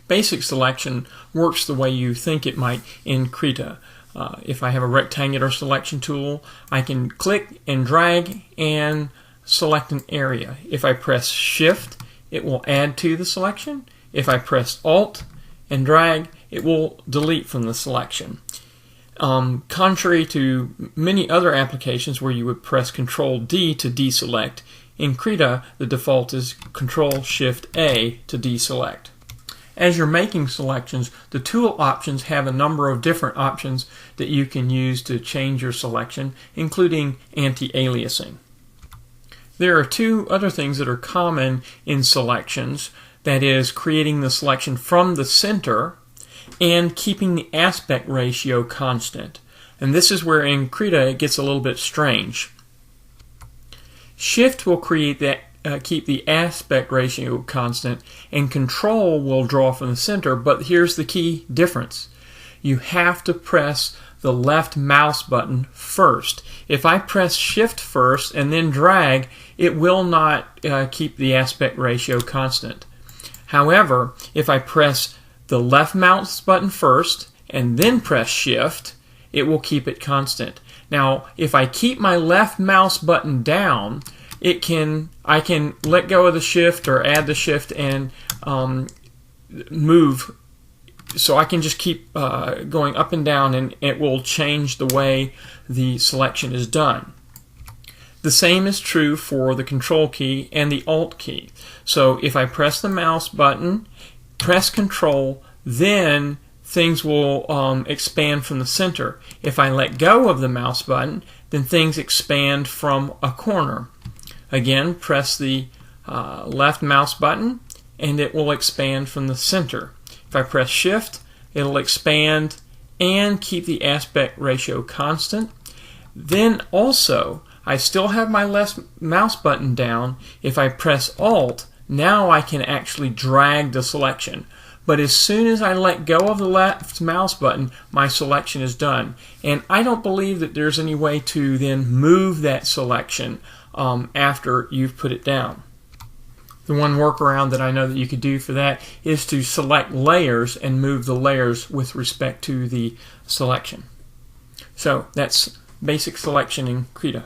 basic selection works the way you think it might in Krita. If I have a rectangular selection tool, I can click and drag and select an area. If I press Shift, it will add to the selection. If I press Alt and drag, it will delete from the selection. Contrary to many other applications where you would press Control-D to deselect, in Krita the default is Control-Shift-A to deselect. As you're making selections, the tool options have a number of different options that you can use to change your selection, including anti-aliasing. There are two other things that are common in selections, that is, creating the selection from the center and keeping the aspect ratio constant. And this is where in Krita it gets a little bit strange. Shift will create that keep the aspect ratio constant, and Control will draw from the center, but here's the key difference. You have to press the left mouse button first. If I press Shift first and then drag, it will not keep the aspect ratio constant. However, if I press the left mouse button first and then press Shift, it will keep it constant. Now, if I keep my left mouse button down, I can let go of the Shift or add the Shift and move. So I can just keep going up and down, and it will change the way the selection is done. The same is true for the Control key and the Alt key. So if I press the mouse button, press Control, then things will expand from the center. If I let go of the mouse button, then things expand from a corner. Again, press the left mouse button and it will expand from the center. If I press Shift, it'll expand and keep the aspect ratio constant. Then also, I still have my left mouse button down. If I press Alt, now I can actually drag the selection. But as soon as I let go of the left mouse button, my selection is done. And I don't believe that there's any way to then move that selection after you've put it down. The one workaround that I know that you could do for that is to select layers and move the layers with respect to the selection. So that's basic selection in Krita.